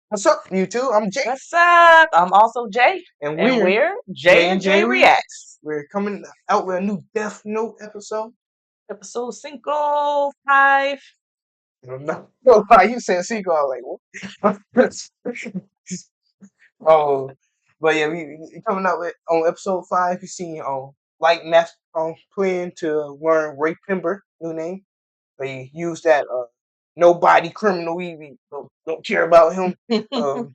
What's up, YouTube? I'm Jay, What's up? I'm also Jay, and and we're we're J J and and J J Reacts. Reacts. We're coming out with a new Death Note episode. Episode 5. I don't know why you said sequel. I was like, what? Oh, but yeah, we coming out with on episode 5. You see, Light Mask plan to learn Ray Pember, new name. They use that nobody criminal. We don't care about him. Um,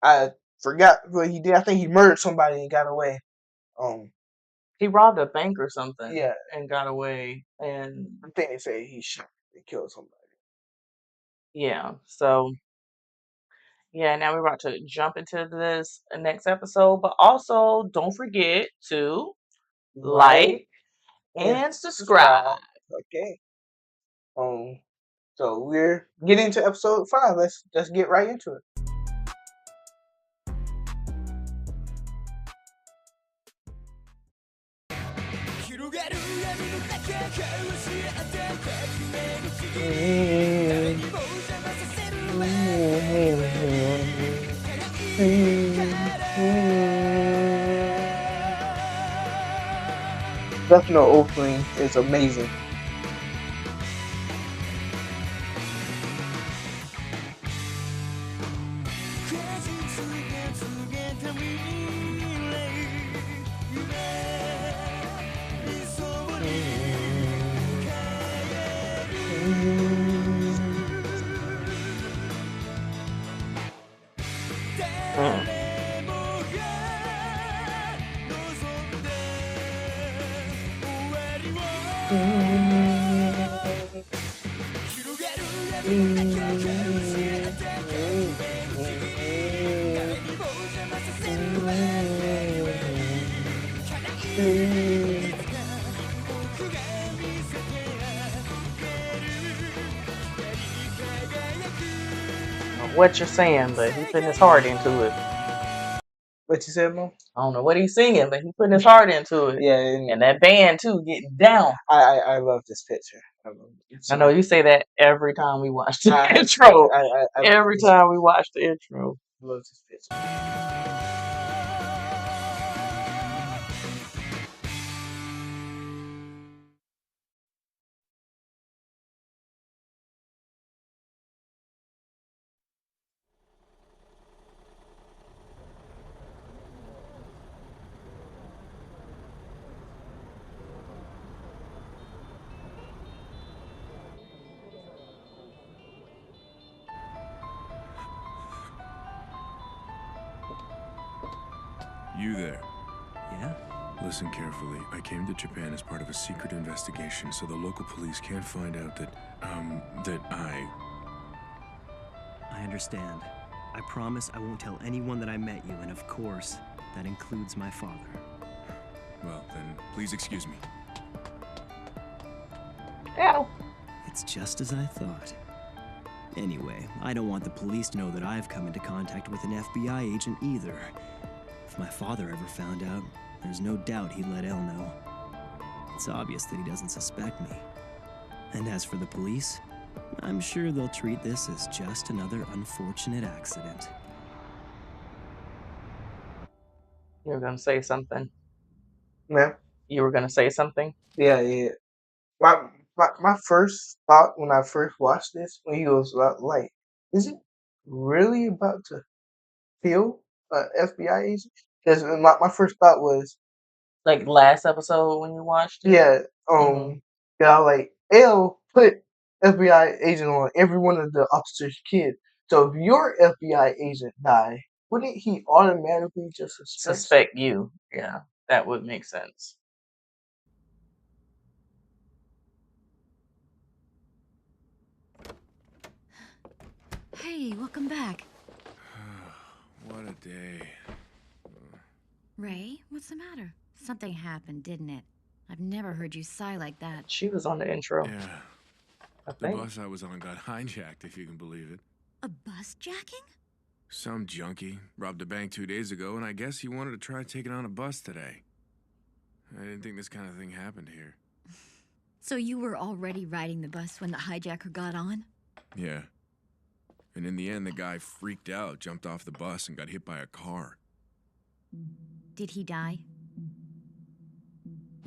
I forgot what he did. I think he murdered somebody and got away. Um, He robbed a bank or something yeah, and got away. And I think they say he shot, they killed somebody. yeah, so yeah, now we're about to jump into this next episode. But also, don't forget to like Like and and subscribe. subscribe. Okay. Um. So we're getting to episode 5. Let's get right into it. Death Note opening is amazing. Mm. What you're saying, but he putting his heart into it. What you said, Mom? I don't know what he's singing, but he putting his heart into it. Yeah, And that band too, getting down. I love this picture. I know you say that every time we watch the I intro. I Every time we watch the intro. love this picture. You there. Yeah? Listen carefully. I came to Japan as part of a secret investigation, so the local police can't find out that I understand. I promise I won't tell anyone that I met you, and of course, that includes my father. well, then, please excuse me. Yeah. It's just as I thought. Anyway, I don't want the police to know that I've come into contact with an FBI agent either. If my father ever found out, there's no doubt he'd let Elle know. It's obvious that he doesn't suspect me. And as for the police, I'm sure they'll treat this as just another unfortunate accident. You were gonna say something. Man, You were gonna say something? yeah. My first thought when I first watched this, when he was like, is it really about to kill an FBI agent? Because my first thought was, Like last episode when you watched it? yeah, Mhm. like L put FBI agent on every one of the officers' kids. So if your FBI agent die, wouldn't he automatically just suspect? Suspect you. Yeah, that would make sense. Hey, welcome back. What a day. Ray, what's the matter? Something happened, didn't it? I've never heard you sigh like that. She was on the intro, Yeah. I The think. bus I was on got hijacked, if you can believe it. A bus jacking? Some junkie robbed a bank 2 days ago, and I guess he wanted to try taking on a bus today. I didn't think this kind of thing happened here. So you were already riding the bus when the hijacker got on? Yeah. And in the end, the guy freaked out, jumped off the bus, and got hit by a car. Did he die?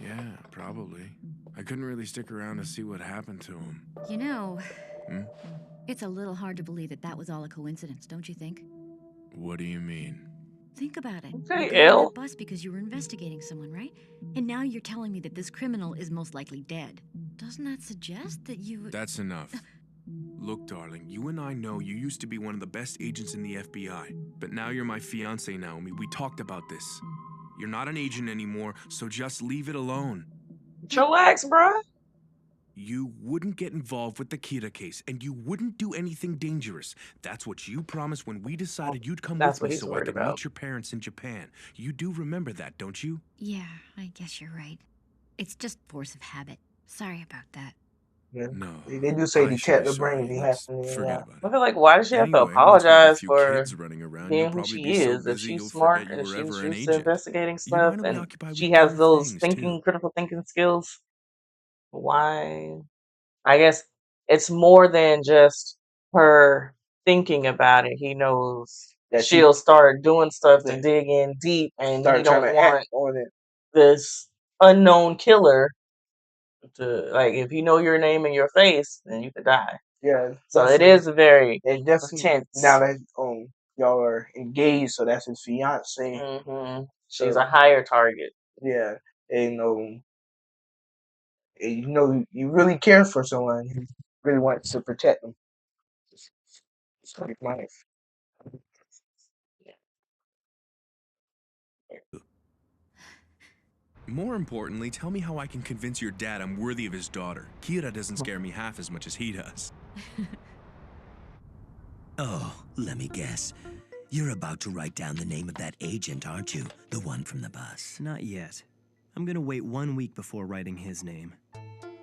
Yeah, probably. I couldn't really stick around to see what happened to him. You know, Hmm? it's a little hard to believe that that was all a coincidence, don't you think? What do you mean? Think about it. Okay, You got on Elle. that bus because you were investigating someone, right? And now you're telling me that this criminal is most likely dead. Doesn't that suggest that you... That's enough. Look, darling, you and I know you used to be one of the best agents in the FBI, but now you're my fiancée, Naomi. We talked about this. You're not an agent anymore, so just leave it alone. Chillax, bruh. You wouldn't get involved with the Kira case, and you wouldn't do anything dangerous. That's what you promised when we decided you'd come That's with what me he's so I worried could about. meet your parents in Japan. You do remember that, don't you? Yeah, I guess you're right. It's just force of habit. Sorry about that. Yeah. No. They do say I they should kept be the brain sorry. be Let's happening. forget Yeah. about I it. feel like, why does she have to Anyway, once we have a apologize few for kids running around, being you'll who probably she be so is? If busy she's you'll smart forget you and were she's ever an used to agent. investigating You're stuff gonna be and occupied she with has better those things, thinking, too. critical thinking skills, why? I guess it's more than just her thinking about it. He knows That she she'll start doing stuff to yeah, dig in deep, and he started trying don't to act want on it. this unknown killer to, like, if you know your name and your face, then you could die. Yeah. So Plus, it is very it definitely now tense. that y'all are engaged, so that's his fiance. She's So a higher target. yeah, and and you know you really care for someone. You really want to protect them. It's like life. More importantly, tell me how I can convince your dad I'm worthy of his daughter. Kira doesn't scare me half as much as he does. Oh, let me guess. You're about to write down the name of that agent, aren't you? The one from the bus. Not yet. I'm gonna wait 1 week before writing his name.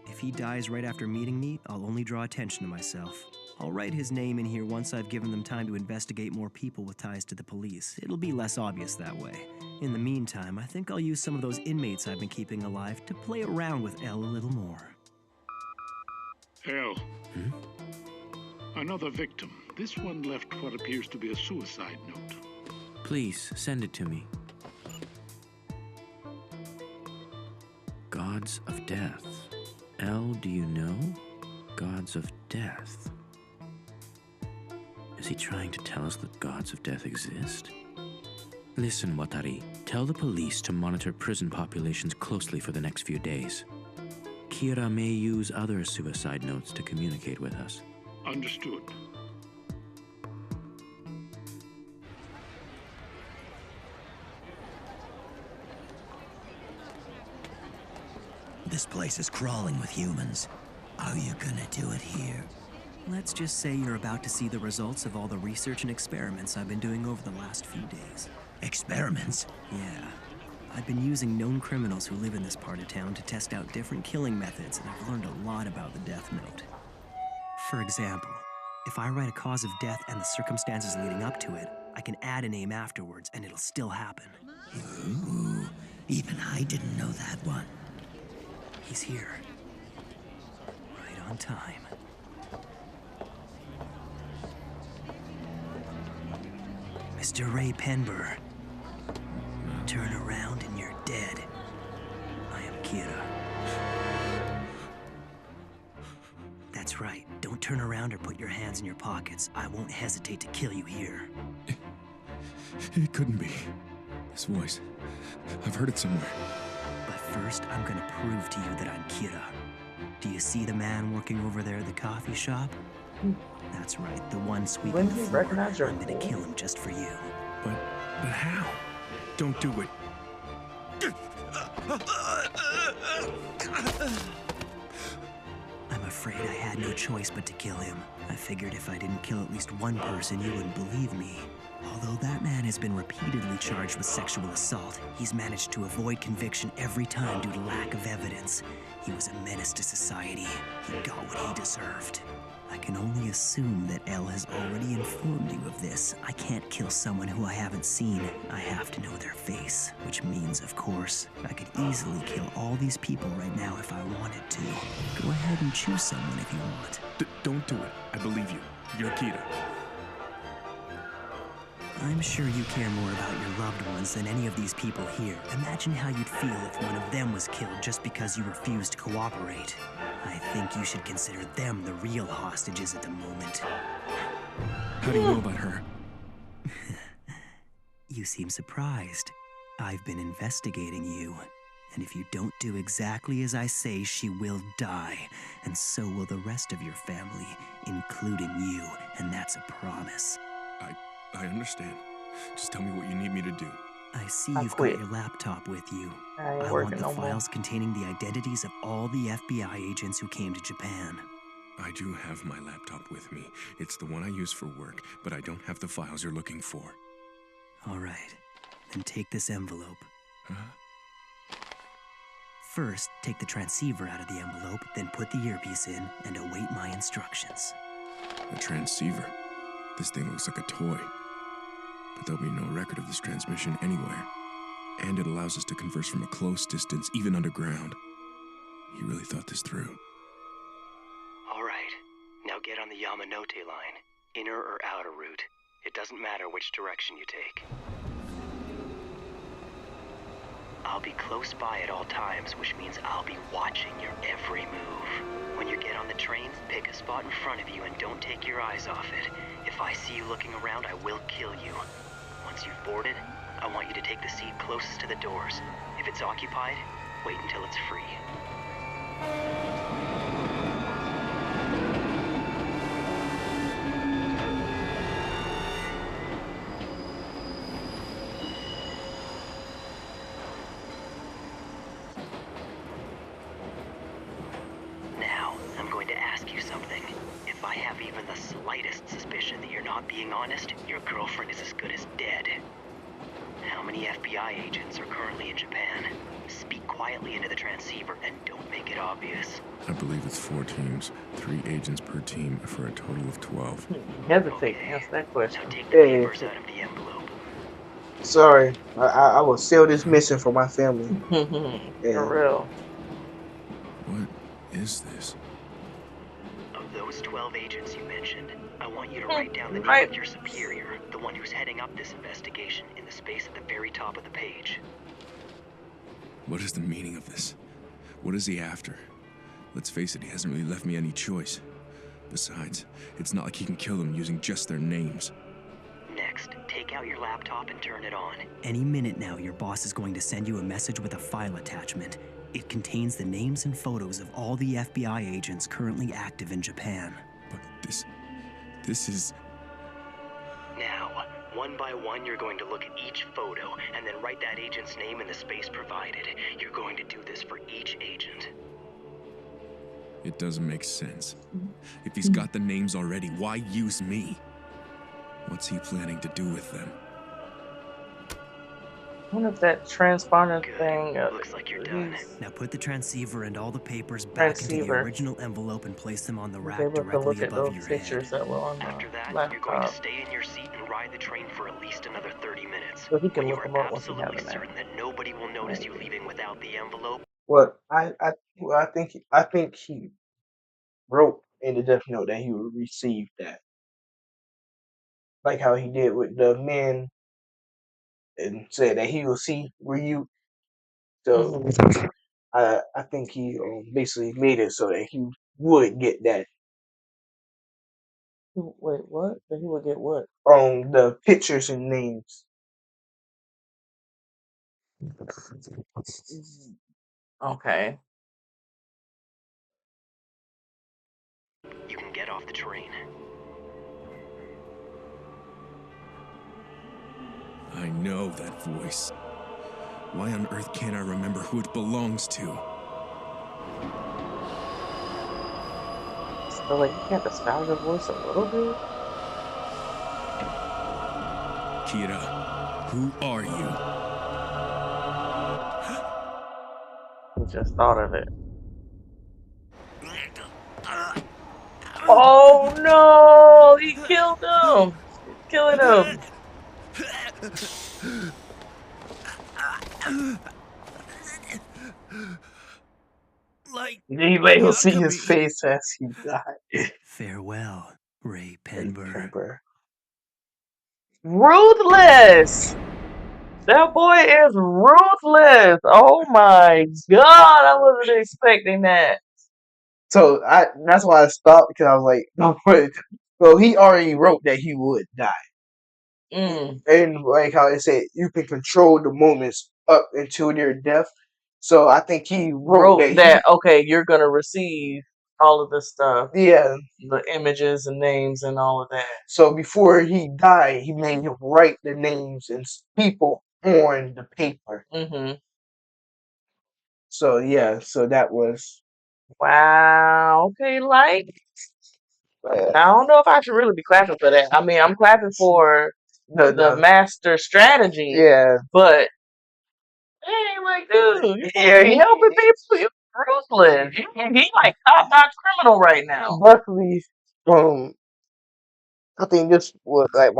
If he dies right after meeting me, I'll only draw attention to myself. I'll write his name in here once I've given them time to investigate more people with ties to the police. It'll be less obvious that way. In the meantime, I think I'll use some of those inmates I've been keeping alive to play around with Elle a little more. Elle. Another victim. This one left what appears to be a suicide note. Please, send it to me. Gods of Death. Elle, do you know? Gods of Death. Is he trying to tell us that gods of death exist? Listen, Watari. Tell the police to monitor prison populations closely for the next few days. Kira may use other suicide notes to communicate with us. Understood. This place is crawling with humans. Are you gonna do it here? Let's just say you're about to see the results of all the research and experiments I've been doing over the last few days. Experiments? Yeah. I've been using known criminals who live in this part of town to test out different killing methods, and I've learned a lot about the death note. For example, if I write a cause of death and the circumstances leading up to it, I can add a name afterwards, and it'll still happen. Ooh, even I didn't know that one. He's here. Right on time. Mr. Ray Penber. Turn around and you're dead. I am Kira. That's right. Don't turn around or put your hands in your pockets. I won't hesitate to kill you here. It couldn't be. This voice. I've heard it somewhere. But first, I'm gonna prove to you that I'm Kira. Do you see the man working over there at the coffee shop? That's right, the one sweeping When the do you floor. recognize your I'm gonna voice? kill him just for you. But how? Don't do it. I'm afraid I had no choice but to kill him. I figured if I didn't kill at least one person, you wouldn't believe me. Although that man has been repeatedly charged with sexual assault, he's managed to avoid conviction every time due to lack of evidence. He was a menace to society. He got what he deserved. I can only assume that Elle has already informed you of this. I can't kill someone who I haven't seen. I have to know their face, which means, of course, I could easily kill all these people right now if I wanted to. Go ahead and choose someone if you want. Don't do it. I believe you. You're Kira. I'm sure you care more about your loved ones than any of these people here. Imagine how you'd feel if one of them was killed just because you refused to cooperate. I think you should consider them the real hostages at the moment. How do you know about her? You seem surprised. I've been investigating you. And if you don't do exactly as I say, she will die. And so will the rest of your family, including you. And that's a promise. I understand. Just tell me what you need me to do. I see I you've quit. got your laptop with you. I ain't I want working the no more. files containing the identities of all the FBI agents who came to Japan. I do have my laptop with me. It's the one I use for work, but I don't have the files you're looking for. All right, then take this envelope. Huh? First, take the transceiver out of the envelope, then put the earpiece in and await my instructions. A transceiver. This thing looks like a toy. But there'll be no record of this transmission anywhere. And it allows us to converse from a close distance, even underground. He really thought this through. All right, now get on the Yamanote line, inner or outer route. It doesn't matter which direction you take. I'll be close by at all times, which means I'll be watching your every move. When you get on the train, pick a spot in front of you and don't take your eyes off it. If I see you looking around, I will kill you. Once you've boarded, I want you to take the seat closest to the doors. If it's occupied, wait until it's free. Now, I'm going to ask you something. If I have even the slightest suspicion that you're not being honest, your girlfriend is as good as dead. How many FBI agents are currently in Japan? Speak quietly into the transceiver and don't make it obvious. I believe it's 4 teams, 3 agents per team for a total of 12. Hesitate to answer that question. Now take the Hey, papers out of the envelope. sorry, I will seal this mission for my family. For And real. What is this? Of those 12 agents you mentioned, I want you to write down the name Right. of your superior, the one who's heading up this investigation, in the space at the very top of the page. What is the meaning of this? What is he after? Let's face it, he hasn't really left me any choice. Besides, it's not like he can kill them using just their names. Next, take out your laptop and turn it on. Any minute now, your boss is going to send you a message with a file attachment. It contains the names and photos of all the FBI agents currently active in Japan. But this is... Now, one by one, you're going to look at each photo and then write that agent's name in the space provided. You're going to do this for each agent. It doesn't make sense. If he's got the names already, why use me? What's he planning to do with them? I wonder if that transponder Good. thing. Looks like you're done. Now put the transceiver and all the papers back into the Transceiver. original envelope and place them on the Was rack able to directly look at above those your pictures head. that were on After the that, you're going to laptop. stay in your seat and ride the train for at least another 30 minutes. So he can When you look are them up once he absolutely has them. certain that nobody will notice you leaving without the envelope, well, I think he wrote in the death note that he would receive that, like how he did with the men, and said that he will see where you. So Mhm. I think he basically made it so that he would get that Wait, what? That he would get what? the pictures and names. Okay. you can get off the train. I know that voice. Why on earth can't I remember who it belongs to? So like you can't disguise your voice a little bit? Kira, who are you? He just thought of it. Oh no! He killed him! He's killing him! Like You may see his Yakami. face as he died. Farewell, Ray Ray Penber. Penber. Ruthless. That boy is ruthless. Oh my god, I wasn't expecting that. So that's why I stopped, because I was like, no, well, he already wrote that he would die. And like how it said, you can control the moments up until their death. So I think he wrote Wrote that, okay, you're gonna receive all of this stuff. Yeah. The images and names and all of that. So before he died, he made him write the names and people on the paper. Mm-hmm. So yeah, so that was Wow. Okay, like I don't know if I should really be clapping for that. I mean, I'm clapping for the master strategy. Yeah. But hey, like, dude, Yeah, he helping people. You're ruthless. He like top notch criminal right now. Luckily, I think this was like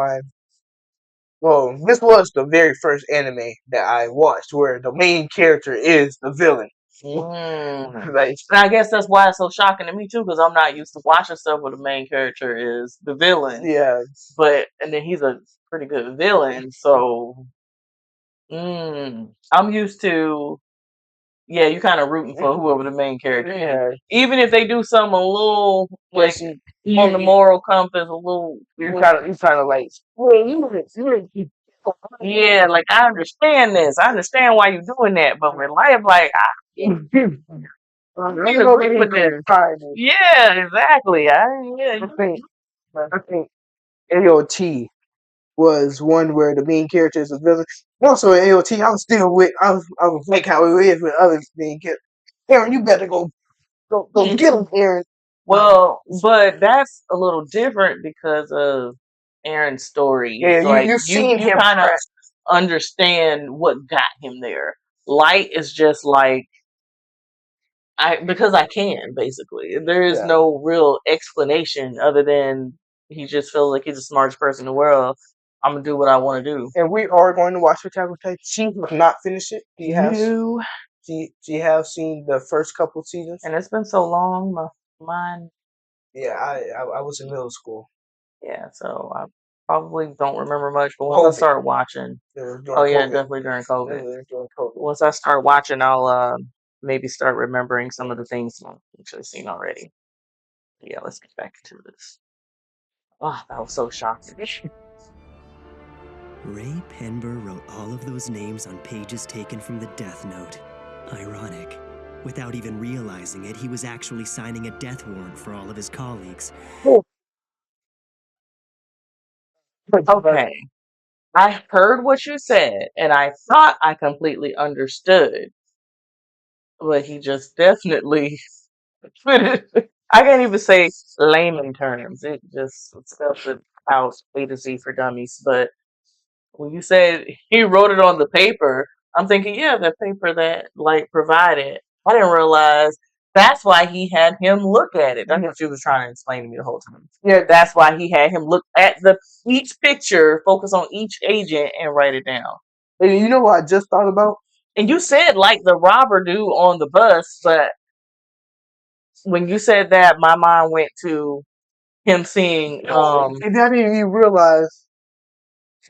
this was the very first anime that I watched where the main character is the villain. Like, and I guess that's why it's so shocking to me too, because I'm not used to watching stuff where the main character is the villain. Yeah. And then he's a pretty good villain, so I'm used to you kind of rooting for whoever the main character is. Yeah. Even if they do something a little like on the moral compass, a little You kind of like, yeah, like I understand this. I understand why you're doing that, but with life, like I agree with this. Yeah, exactly. I think AOT was one where the main character is a villain. Also, in AOT, I was like how it is with other main characters. Aaron, you better go get him, Aaron. Well, but that's a little different because of Aaron's story. Yeah, like you've seen him kind of press. understand what got him there. Light is just like because I can, basically. There is no real explanation other than he just feels like he's the smartest person in the world. I'm gonna do what I want to do. And we are going to watch Attack on Titan. She has not finished it. She has seen the first couple seasons. And it's been so long, my mind. Yeah, I was in middle school. Yeah, so I probably don't remember much, but once I start watching, definitely during COVID. Once I start watching, I'll maybe start remembering some of the things I've actually seen already. Yeah, let's get back to this. Oh, that was so shocking. Ray Penber wrote all of those names on pages taken from the Death Note. Ironic. Without even realizing it, he was actually signing a death warrant for all of his colleagues. Okay. I heard what you said, and I thought I completely understood. But he just definitely I can't even say layman terms. It just spells it out A to Z for dummies. But when you said he wrote it on the paper, I'm thinking, yeah, the paper that Light provided. I didn't realize that's why he had him look at it. That's what you was trying to explain to me the whole time. Yeah, that's why he had him look at each picture, focus on each agent, and write it down. And you know what I just thought about? And you said like the robber dude on the bus, but when you said that, my mind went to him seeing. And I didn't even realize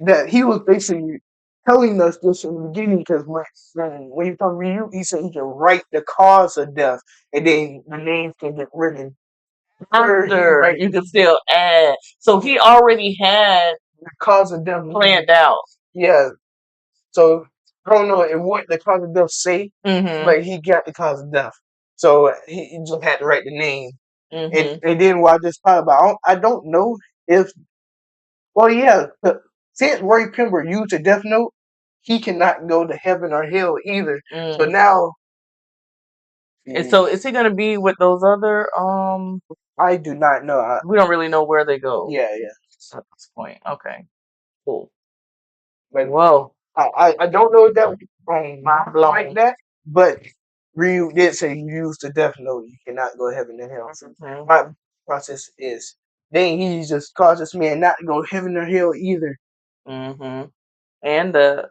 that he was basically telling us this in the beginning, because when he told Ryu, he said he can write the cause of death, and then the names can get written after. You can still add. So he already had the cause of death planned out. Yeah. So I don't know what the cause of death say, but he got the cause of death. So he just had to write the name. And then what I just thought about, I don't know if, since Ray Penber used a Death Note, he cannot go to heaven or hell either. So now, and so is he gonna be with those other? I do not know. We don't really know where they go. Yeah. At this point, okay, cool. Like, whoa, I don't know if that like that, but Ryu did say you use the Death Note, you cannot go heaven and hell. My process is, then he just caused this man not to go heaven or hell either. And the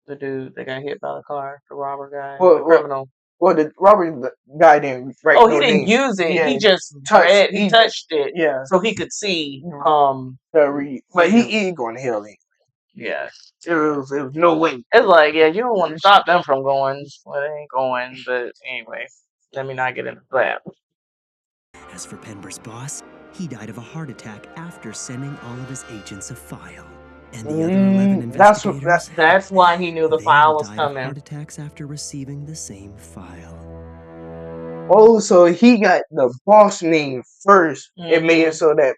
dude that got hit by the car, the robber guy, the criminal. Well, the Robert the guy didn't write Oh, he no didn't name. use it. Yeah, He just touched. he He touched it yeah. so he could see. But he ain't going to hell. Ain't. Yeah. It was no way. It's like, yeah, you don't want to stop them from going. Well, they ain't going, but anyway, let me not get into that. As for Pember's boss, he died of a heart attack after sending all of his agents a file. And the other 11 That's investigators, That's why he knew the they file all was died of coming. heart attacks after receiving the same file. Oh, so he got the boss name first and made it so that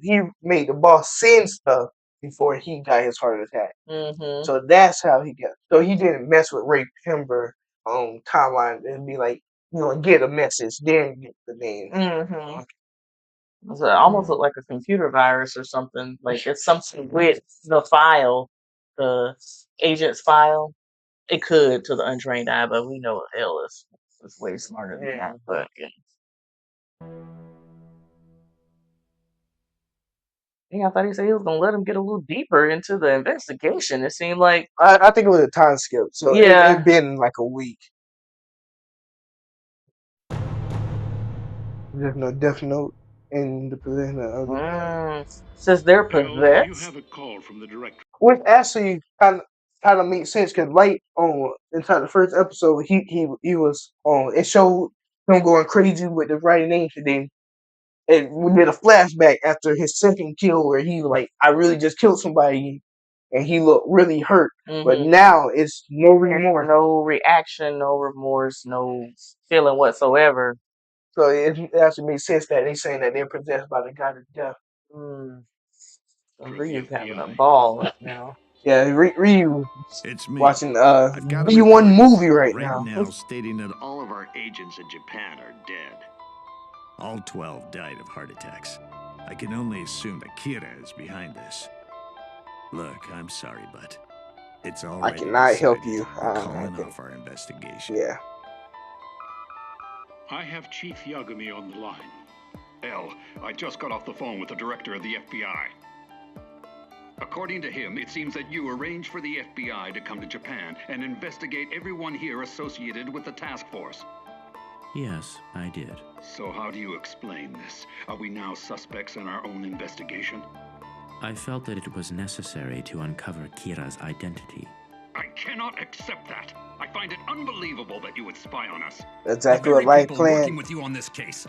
he made the boss send stuff before he got his heart attack. Mm-hmm. So that's how he got. So he didn't mess with Ray Pember timeline and be like, get a message, then get the name. Mm-hmm. So it almost looked like a computer virus or something. Like it's something with the file, the agent's file. It could to the untrained eye, but we know L is way smarter than that. But yeah. Yeah, I thought he said he was gonna let him get a little deeper into the investigation. It seemed like I think it was a time skip, so yeah. it been like a week. There's no death note in the possession of Since they're L, you possessed. have a call from the director. Which actually kind of makes sense because right on inside the first episode, he was on. It showed him going crazy with the writing names, and then we did a flashback after his second kill where he was like, I really just killed somebody, and he looked really hurt. But now it's no remorse, no reaction, no remorse, no feeling whatsoever. So it actually makes sense that they're saying that they're possessed by the god of death. Ryu's having a ball right now. Yeah, Ryu It's me. watching I've got a B1 report movie right now now. stating that All of our agents in Japan are dead. all 12 died of heart attacks. I can only assume that Kira is behind this. Look, I'm sorry, but it's already cannot help decided. you. We're calling off our investigation. Yeah. I have Chief Yagami on the line. L, I just got off the phone with the director of the FBI. According to him, it seems that you arranged for the FBI to come to Japan and investigate everyone here associated with the task force. Yes, I did. So how do you explain this? Are we now suspects in our own investigation? I felt that it was necessary to uncover Kira's identity. I cannot accept that. I find it unbelievable that you would spy on us. Exactly what Light planned. Working with you on this case.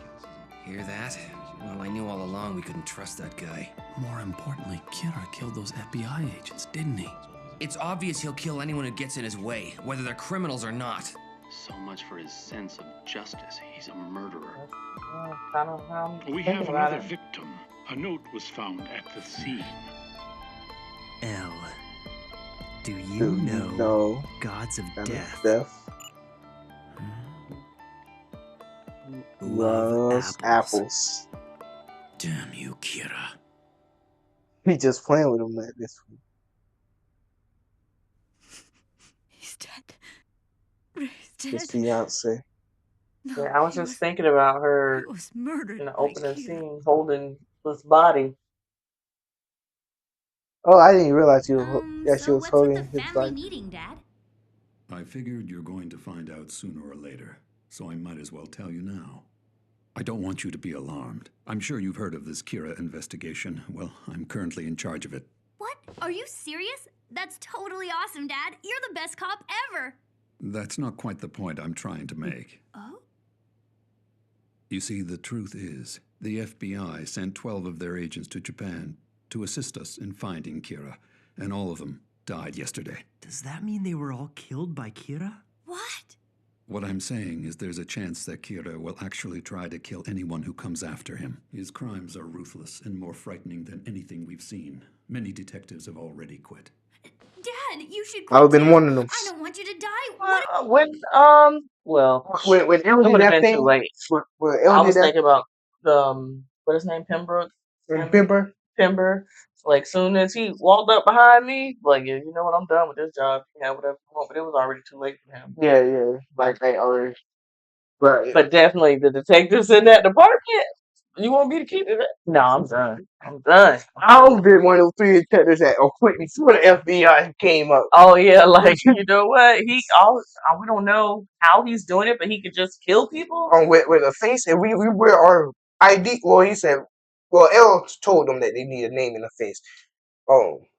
Hear that? Well, I knew all along we couldn't trust that guy. More importantly, Kira killed those FBI agents, didn't he? It's obvious he'll kill anyone who gets in his way, whether they're criminals or not. So much for his sense of justice. He's a murderer. We have another victim. A note was found at the scene. L. Do you know gods of death? Loves apples. Damn you, Kira. He just playing with him at this week. He's dead. Ray's dead. His fiance. Yeah, I was just thinking about her was murdered in the opening scene holding this body. Oh, I didn't realize she was. Yeah, she was What's with holding the his family body. meeting, Dad? I figured you're going to find out sooner or later, so I might as well tell you now. I don't want you to be alarmed. I'm sure you've heard of this Kira investigation. Well, I'm currently in charge of it. What? Are you serious? That's totally awesome, Dad. You're the best cop ever. That's not quite the point I'm trying to make. Oh? You see, the truth is, the FBI sent 12 of their agents to Japan to assist us in finding Kira, and all of them died yesterday. Does that mean they were all killed by Kira? What? What I'm saying is there's a chance that Kira will actually try to kill anyone who comes after him. His crimes are ruthless and more frightening than anything we've seen. Many detectives have already quit. Dad, you should I would have been one of them. I don't want you to die. When when it Elle did would have that been too thing, late. when I Elle was did that, thinking about what his name, Pembroke? Pember. Like soon as he walked up behind me, like yeah, you know what, I'm done with this job. You can have whatever you want, but it was already too late for him. Yeah, like they already. Right. But definitely the detectives in that department, You want me to keep it? No, I'm done. I'm done. I always been one of those three detectives that quit before the FBI came up. Oh yeah, like you know what? We don't know how he's doing it, but he could just kill people. With a face, and we wear our ID. Well, he said, well, L told them that they need a name and a face.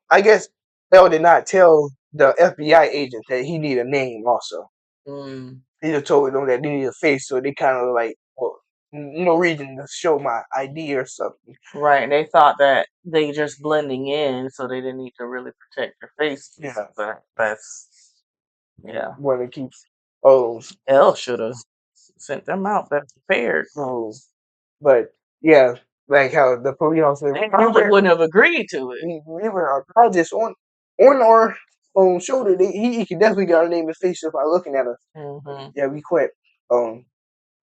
I guess L did not tell the FBI agent that he need a name also. Mm. He just told them that they need a face, so they kind of like, well, no reason to show my ID or something. Right, and they thought that they just blending in, so they didn't need to really protect their face. Yeah. But that's When it keeps L should have sent them out better prepared. But yeah, like how the police officer They probably wouldn't have agreed to it. we were our this on our shoulder. He can definitely get our name and face just by looking at us. Mm-hmm. Yeah, we quit.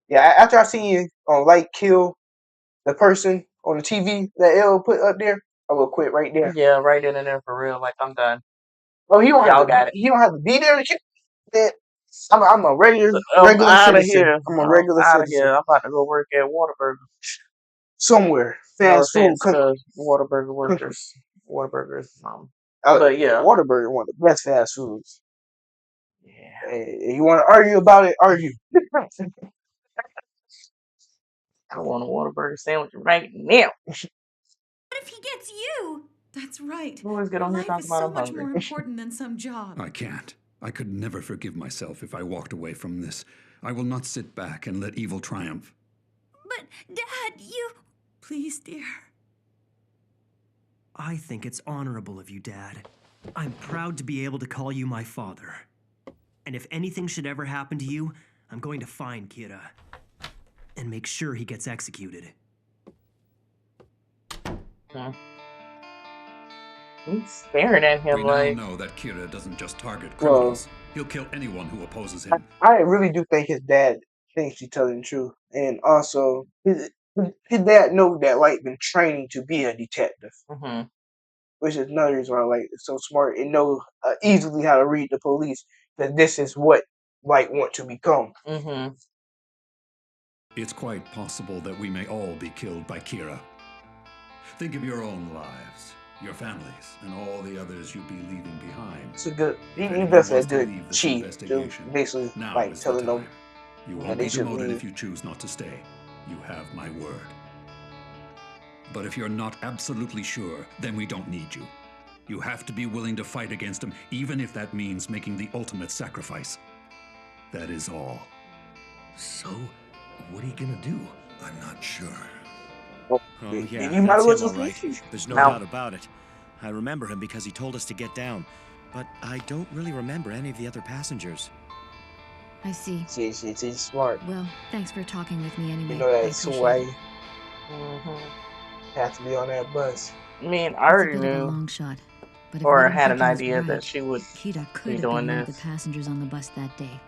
Yeah, after I seen you kill the person on the TV that L put up there, I will quit right there. Yeah, right in and there for real. Like I'm done. Oh, he don't Y'all have got to, it. he don't have to be there to kill. That I'm a regular I'm out of citizen. here. I'm a regular out of citizen. here. I'm about to go work at Whataburger. Somewhere fast food. Whataburger workers. Whataburgers. But yeah, Whataburger one of the best fast foods. Yeah. Hey, you want to argue about it? Argue. I want a Whataburger sandwich right now. What if he gets you? That's right. Always get on here Life talking is about so I'm much hungry. more important than some job. I can't. I could never forgive myself if I walked away from this. I will not sit back and let evil triumph. But, Dad, you... Please, dear. I think it's honorable of you, Dad. I'm proud to be able to call you my father. And if anything should ever happen to you, I'm going to find Kira and make sure he gets executed. He's staring at him we like... now know that Kira doesn't just target criminals. He'll kill anyone who opposes him. I really do think his dad thinks he's telling the truth. And also, his dad knows that Light been training to be a detective. Mm-hmm. Which is another reason why Light is so smart and knows easily how to read the police. That this is what Light want to become. Mm-hmm. It's quite possible that we may all be killed by Kira. Think of your own lives, your families, and all the others you'll be leaving behind. It's a good. He If anyone does a wants to good leave this chief. investigation, Basically, now like is the telling them time. You that will they be should demoted leave. if you choose not to stay. You have my word. But if you're not absolutely sure, then we don't need you. You have to be willing to fight against him, even if that means making the ultimate sacrifice. That is all. So, what are you gonna do? I'm not sure. Oh, yeah, you might that's as him, well all just right. leave. There's no Now- doubt about it. I remember him because he told us to get down. But I don't really remember any of the other passengers. I see. She's smart. Well, thanks for talking with me anyway. You know I that's appreciate why it. have to be on that bus. I mean, I It's a already bit of a knew, long shot, but if or what I'm had an thinking is idea right, that she would Kira could be have doing been one of this. the passengers on the bus that day.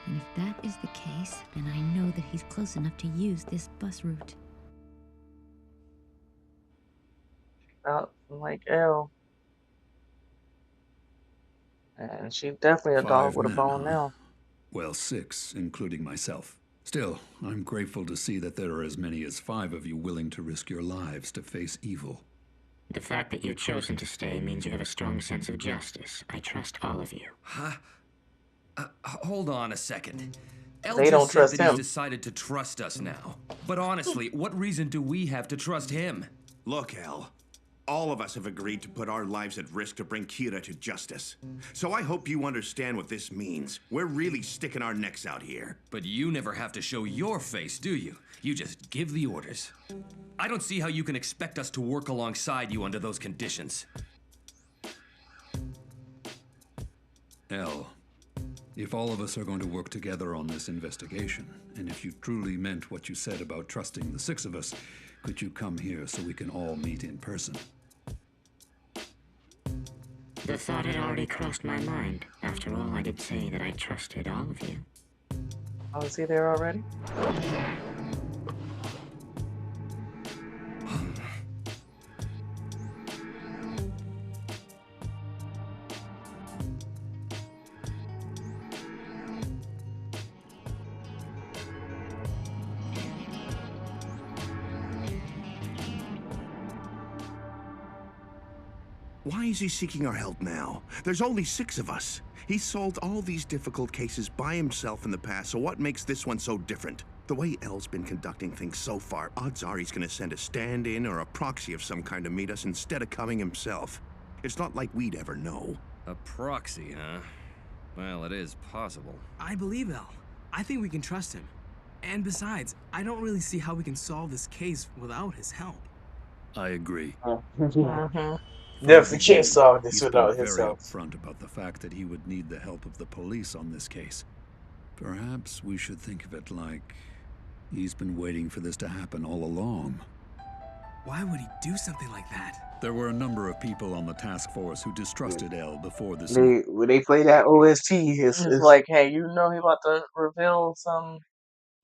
And if that is the case, then I know that he's close enough to use this bus route. Felt like L. And she's definitely a dog 5 with a men, bone huh? now. Well, 6, including myself. Still, I'm grateful to see that there are as many as 5 of you willing to risk your lives to face evil. The fact that you've chosen to stay means you have a strong sense of justice. I trust all of you. Huh? Hold on a second. El They just don't said trust that him. he's decided to trust us now. But honestly, what reason do we have to trust him? Look, Al. All of us have agreed to put our lives at risk to bring Kira to justice. So I hope you understand what this means. We're really sticking our necks out here. But you never have to show your face, do you? You just give the orders. I don't see how you can expect us to work alongside you under those conditions. Elle, if all of us are going to work together on this investigation, and if you truly meant what you said about trusting the 6 of us, could you come here so we can all meet in person? The thought had already crossed my mind. After all, I did say that I trusted all of you. Oh, is he there already? Why is he seeking our help now? There's only 6 of us. He's solved all these difficult cases by himself in the past, so what makes this one so different? The way El's been conducting things so far, odds are he's gonna send a stand-in or a proxy of some kind to meet us instead of coming himself. It's not like we'd ever know. A proxy, huh? Well, it is possible. I believe El. I think we can trust him. And besides, I don't really see how we can solve this case without his help. I agree. Definitely can't solve this He's without been very himself. upfront about the fact that he would need the help of the police on this case. Perhaps we should think of it like he's been waiting for this to happen all along. Why would he do something like that? There were a number of people on the task force who distrusted El before this. When they play that OST, It's like, hey, you know he about to reveal some.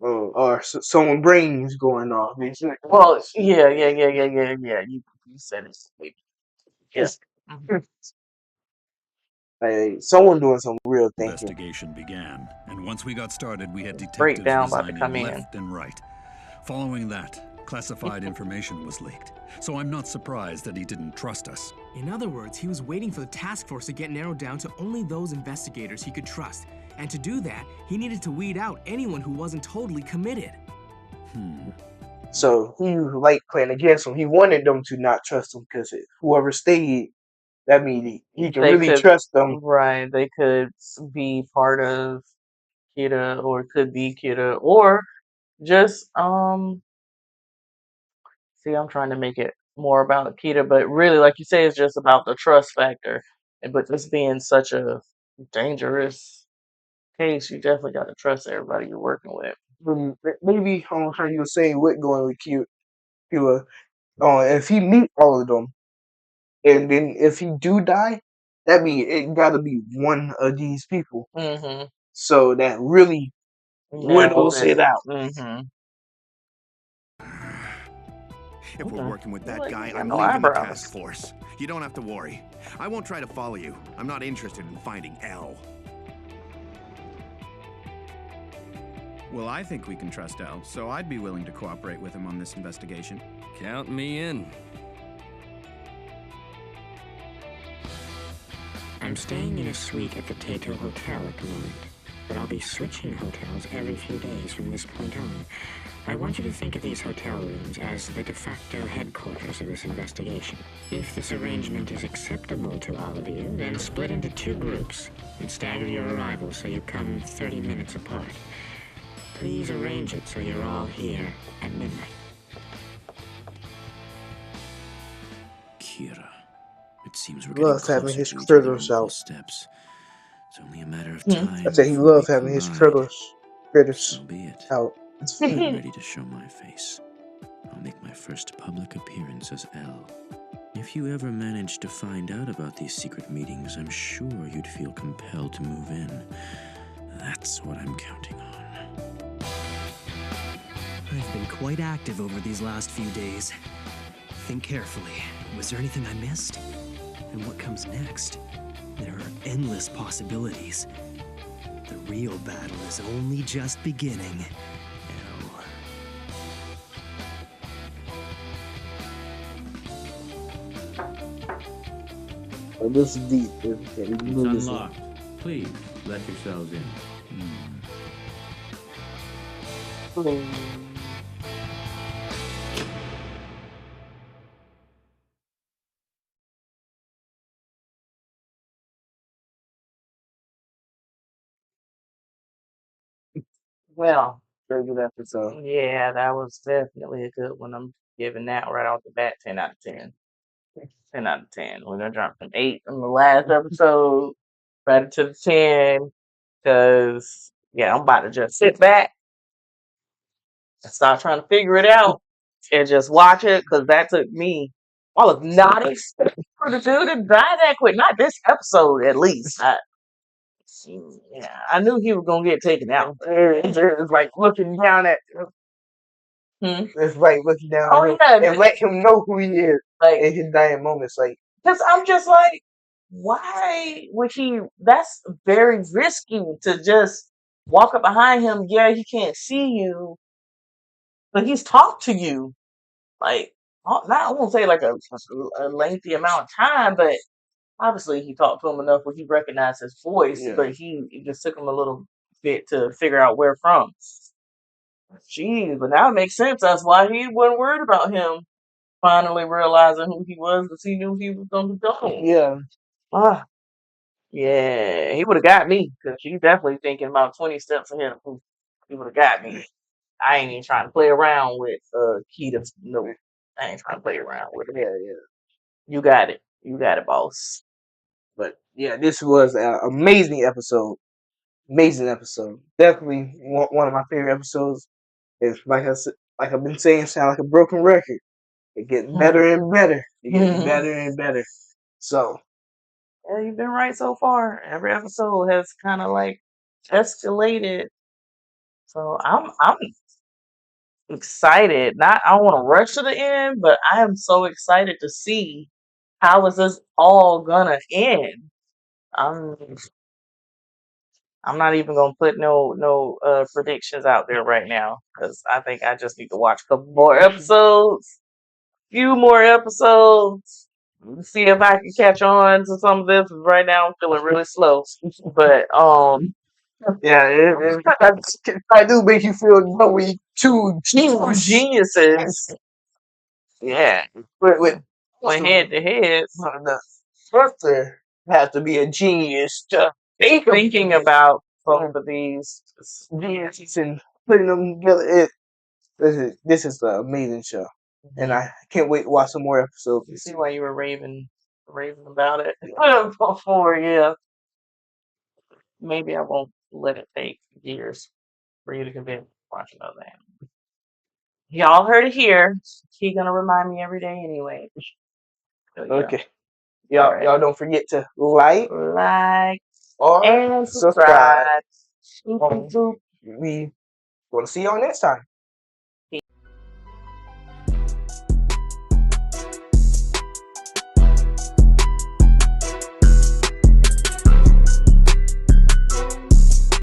or someone brains going off. Well, yeah. You said it. Yes. Like, someone doing some real thinking. Investigation began, and once we got started, we had detectives Breakdown about to resigning come in. left and right. Following that, classified information was leaked. So I'm not surprised that he didn't trust us. In other words, he was waiting for the task force to get narrowed down to only those investigators he could trust. And to do that, he needed to weed out anyone who wasn't totally committed. So he like playing against them. He wanted them to not trust him because whoever stayed, that means he can They really could- trust them. Right. They could be part of Kira, or could be Kira, or just see, I'm trying to make it more about Kira, but really, like you say, it's just about the trust factor. But this being such a dangerous case, you definitely got to trust everybody you're working with. Maybe on how you were saying what going with Kira, if he meet all of them, and then if he do die, that means it got to be one of these people. Mm-hmm. So that really whittles it out. Mm-hmm. If we're working with that guy, I'm no leaving the eyebrows. task force. You don't have to worry. I won't try to follow you. I'm not interested in finding El. Well, I think we can trust El, so I'd be willing to cooperate with him on this investigation. Count me in. I'm staying in a suite at the Tato Hotel at the moment, but I'll be switching hotels every few days from this point on. I want you to think of these hotel rooms as the de facto headquarters of this investigation. If this arrangement is acceptable to all of you, then split into 2 groups and stagger your arrivals so you come 30 minutes apart. Please arrange it so you're all here at midnight. Kira, it seems we're Loves getting having closer his to each other in critters equal out. steps. It's only a matter of I time. said he before loves we having his collide. critters So be it. out. I'm ready to show my face. I'll make my first public appearance as El. If you ever manage to find out about these secret meetings, I'm sure you'd feel compelled to move in. That's what I'm counting on. I've been quite active over these last few days. Think carefully. Was there anything I missed? And what comes next? There are endless possibilities. The real battle is only just beginning. Oh, this is deep. It's unlocked. Please, let yourselves in. Well, Very good episode. yeah, that was definitely a good one. I'm giving that right off the bat 10 out of 10. 10 out of 10. We're gonna drop from 8 in the last episode, right to the 10, because yeah, I'm about to just sit back and start trying to figure it out and just watch it, because that took me. I was not expecting for the dude to die that quick. Not this episode, at least. Yeah, I knew he was gonna get taken out. It's like looking down at. It's like looking down Oh, at him yeah. and let him know who he is Like, in his dying moments. Like, because I'm just like, why would he? That's very risky to just walk up behind him. Yeah, he can't see you, but he's talked to you. Like, I won't say like a lengthy amount of time, but obviously he talked to him enough where he recognized his voice, Yeah. but it just took him a little bit to figure out where from. Jeez, but now it makes sense. That's why he wasn't worried about him finally realizing who he was because he knew he was gonna be gone. Yeah. Ah, yeah, he would have got me because she's definitely thinking about 20 steps ahead of who he would have got me. I ain't even trying to play around with Keita. No, I ain't trying to play around with it. Yeah, yeah. You got it. You got it, boss. But yeah, this was an amazing episode. Amazing episode. Definitely one of my favorite episodes. It's like like I've been saying, sound like a broken record. It gets better and better. It gets better and better. So Yeah, you've been right so far. Every episode has kind of like escalated. So I'm excited. Not I don't want to rush to the end, but I am so excited to see how is this all gonna end. I'm not even gonna put no predictions out there right now because I think I just need to watch a couple more episodes, few more episodes, see if I can catch on to some of this. Right now I'm feeling really slow, but yeah, I do make you feel we two geniuses. Yeah, with went head to head. the Arthur has to be a genius to Thinking about both of these. geniuses and putting them together. This is an amazing show, and I can't wait to watch some more episodes. You see why you were raving about it before, yeah. Maybe I won't let it take years for you to convince me to watch another anime. Y'all heard it here. He gonna remind me every day anyway. So, yeah. Okay, y'all don't forget to like or and subscribe. subscribe. We want to see y'all next time.